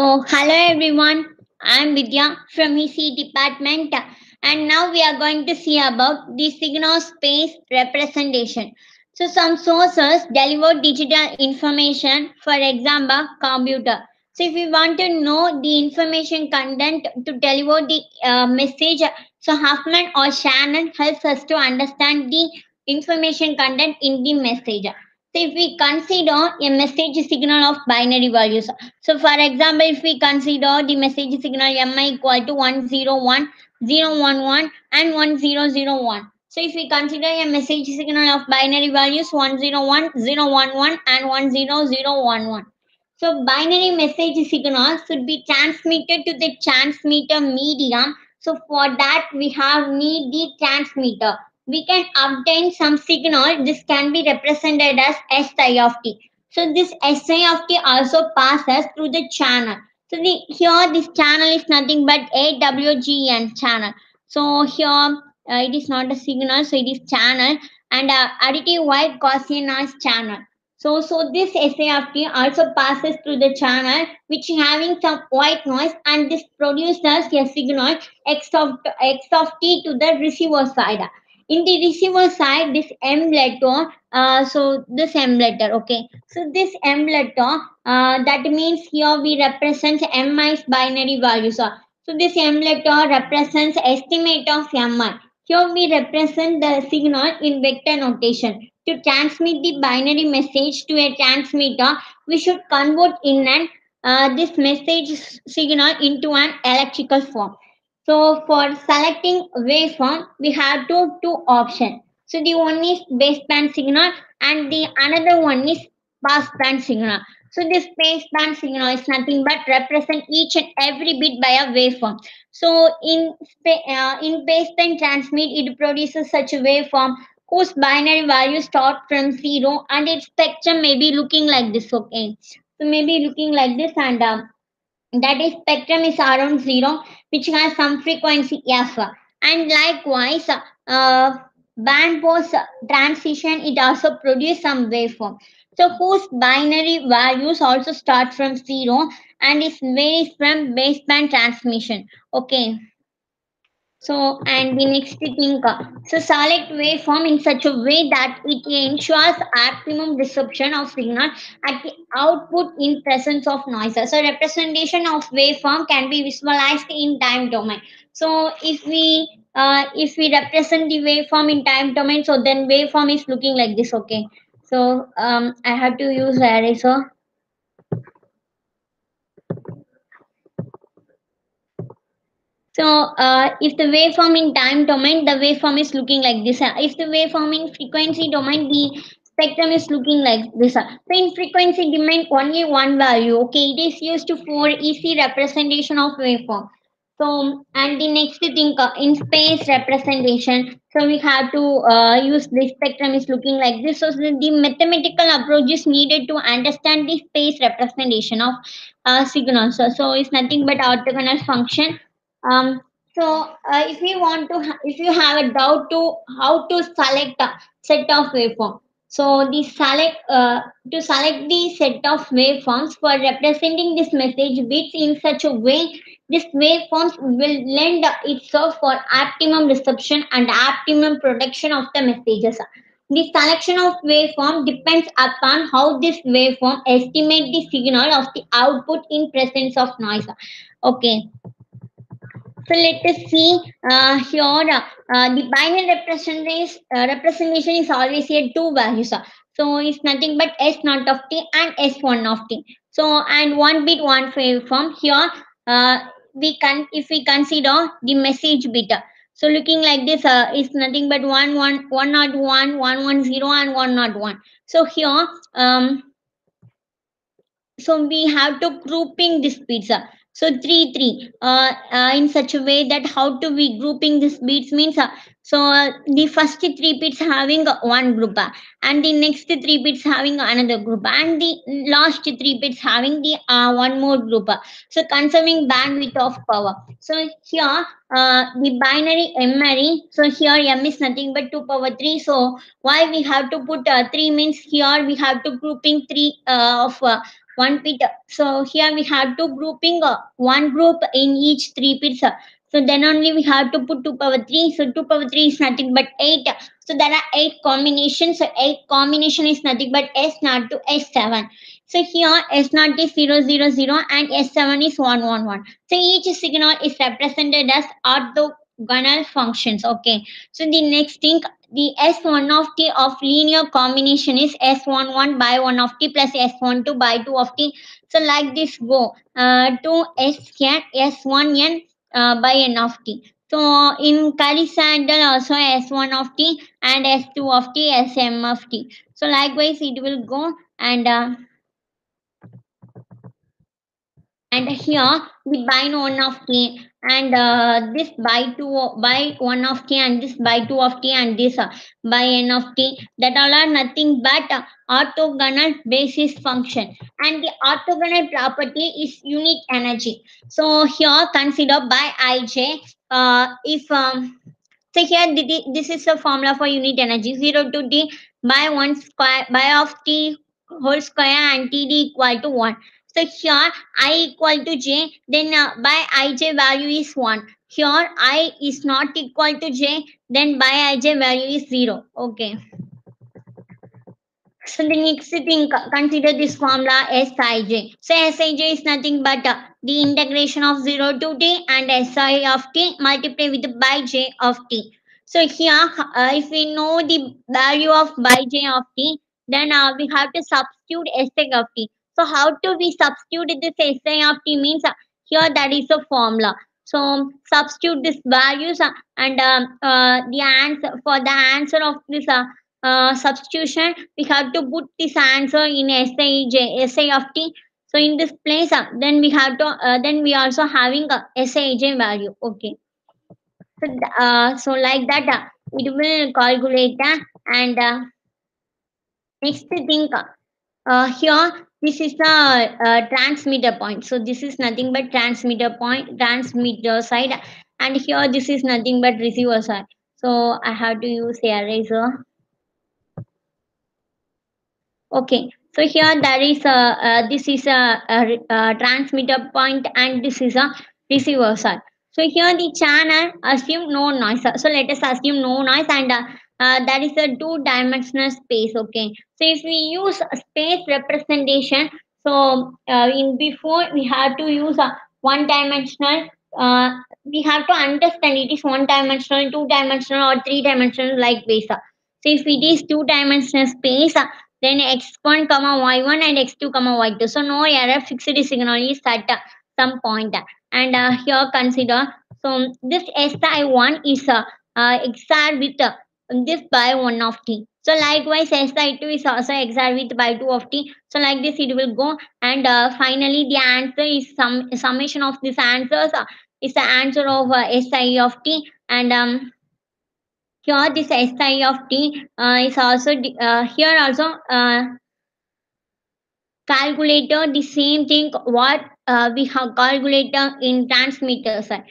Hello everyone. I'm Vidya from EC department, and now we are going to see about the signal space representation. Some sources deliver digital information, for example, computer. If we want to know the information content to deliver the message, Huffman or Shannon helps us to understand the information content in the message. If we consider a message signal of binary values, for example, if we consider the message signal mi equal to 101, 011, and 1001. If we consider a message signal of binary values 101, 011, and 10011. Binary message signal should be transmitted to the transmitter medium. For that, we have need the transmitter. We can obtain some signal. This can be represented as SI of t. This SI of t also passes through the channel. Here this channel is nothing but AWGN channel. Here it is not a signal, so it is channel, and additive white Gaussian noise channel. This SAFT also passes through the channel which having some white noise, and this produces a signal X of t to the receiver side. In the receiver side, this M letter, this M letter, okay. This M letter, that means here we represent MI's binary values. This M letter represents estimate of MI. Here we represent the signal in vector notation. To transmit the binary message to a transmitter, we should convert in an this message signal into an electrical form. For selecting waveform, we have two options. The one is baseband signal and the another one is passband signal. This baseband signal is nothing but represent each and every bit by a waveform. In baseband transmit, it produces such a waveform whose binary value start from zero, and its spectrum may be looking like this. Okay, maybe looking like this, and that is spectrum is around zero, which has some frequency f. And likewise, band pass transition, it also produce some waveform, whose binary values also start from zero and is varies from baseband transmission. Okay, and the next thing, select waveform in such a way that it ensures optimum reception of signal at the output in presence of noises. Representation of waveform can be visualized in time domain. If we represent the waveform in time domain, then waveform is looking like this. Okay. I have to use eraser. If the waveform in time domain, the waveform is looking like this. If the waveform in frequency domain, the spectrum is looking like this. In frequency domain, only one value. Okay, it is used for easy representation of waveform. And the next thing, in space representation, we have to use the spectrum is looking like this. The mathematical approach is needed to understand the space representation of signals. It's nothing but orthogonal function. um, if you want to, if you have a doubt to how to select a set of waveform, the select to select the set of waveforms for representing this message bits in such a way, this waveforms will lend itself for optimum reception and optimum protection of the messages. The selection of waveform depends upon how this waveform estimate the signal of the output in presence of noise. Okay, let us see here. The binary representation is always a two values. It's nothing but S naught of t and S1 of t. And one bit one waveform here. We can, if we consider the message bit. Looking like this, is nothing but 101, 110, and 101. Here, we have to grouping this pizza. 3 3 in such a way that how to be grouping this beats means, So the first three bits having one group, and the next three bits having another group, and the last three bits having the one more group. So conserving bandwidth of power. So here the binary memory. So here m is nothing but 2 power 3. So why we have to put 3 means here we have to grouping 3 of one bit. So here we have to grouping one group in each 3 bits. So then only we have to put 2 power 3. So 2 power 3 is nothing but 8. So there are 8 combinations. So 8 combination is nothing but S naught to S7. So here S naught is 000 and S7 is 111. So each signal is represented as orthogonal functions. Okay. So the next thing, the S1 of t of linear combination is S11 by 1 of t plus S12 by 2 of t. So like this go to S S1n by n of t. So in Calisandal also S1 of t and S2 of t, Sm of t. So likewise it will go, and here the by 1 of t, and this by 2 by 1 of t, and this by 2 of t, and this by n of t, that all are nothing but orthogonal basis function, and the orthogonal property is unit energy. So here consider by ij, if so here this is the formula for unit energy, 0 to t by 1 square by of t whole square and td equal to 1. So here I equal to j, then by ij value is 1. Here I is not equal to j, then by ij value is 0. Okay. So the next thing, consider this formula Sij. So Sij is nothing but the integration of 0 to t and Si of t multiplied with by j of t. So here, if we know the value of by j of t, then we have to substitute Si of t. So how to we substitute this Si of t means, here that is the formula. So substitute these values, and the answer for the answer of this substitution, we have to put this answer in SI of t. So in this place, then we have to then we also having a SIJ value. Okay. So so like that, it will calculate that, and next thing, here this is the transmitter point. So this is nothing but transmitter point, transmitter side, and here this is nothing but receiver side. So I have to use a eraser. Okay, so here there is a this is a transmitter point, and this is a receiver side. So here the channel assume no noise. So let us assume no noise, and that is a two-dimensional space. Okay, so if we use a space representation, so in before we have to use a one-dimensional. We have to understand it is one-dimensional, two-dimensional, or three-dimensional like ways. So if it is two-dimensional space, then x1 comma y1 and x2 comma y2. So no error, fixed signal is at some point. And here consider, so this si1 is XOR with this by 1 of t. So likewise si2 is also XOR with by 2 of t. So like this it will go, and finally the answer is summation of these answers is the answer of si of t, and here this si of t is also here also calculator the same thing what we have calculator in transmitter side.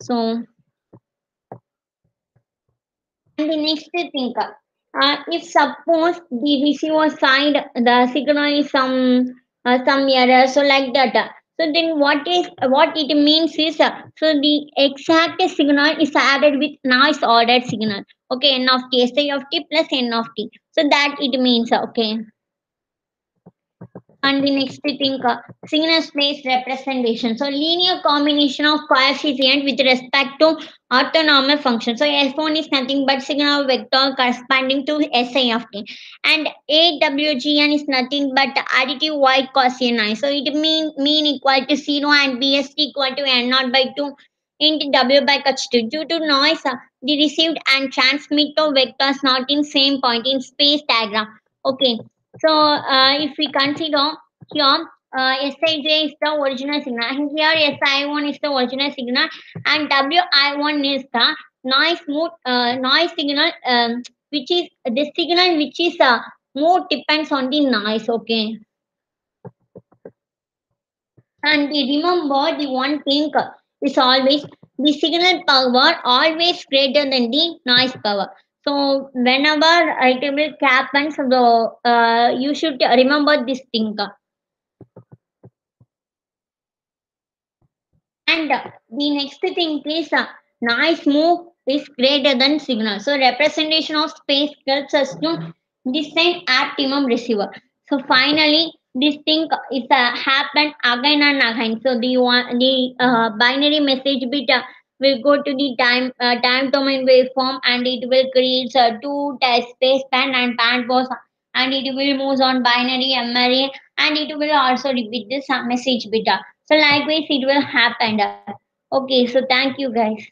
So and the next thing, if suppose the receiver side the signal is some error, so like that. So then what it means is, so the exact signal is added with noise ordered signal. Okay, n of t, si of t plus n of t. So that it means, okay. And the next thing, signal space representation. So linear combination of coefficient with respect to orthonormal function. So S1 is nothing but signal vector corresponding to Si of t, and AWGN is nothing but additive white Gaussian I. So it mean equal to 0 and BST equal to N0 by 2 into W by H2. Due to noise, the received and transmitted vectors not in same point in space diagram. Okay. So if we consider here, Sij is the original signal, and here Si1 is the original signal, and Wi1 is the noise signal, which is the signal which is more depends on the noise. Okay, and we remember the one thing is always the signal power always greater than the noise power. So whenever it will happen, so you should remember this thing. And the next thing is noise move is greater than signal. So representation of space helps us to design optimum receiver. So finally, this thing is happen again and again. So the binary message bit will go to the time domain waveform, and it will create two types, space band and band pause, and it will move on binary memory, and it will also repeat this message bit. So likewise, it will happen. Okay, so thank you guys.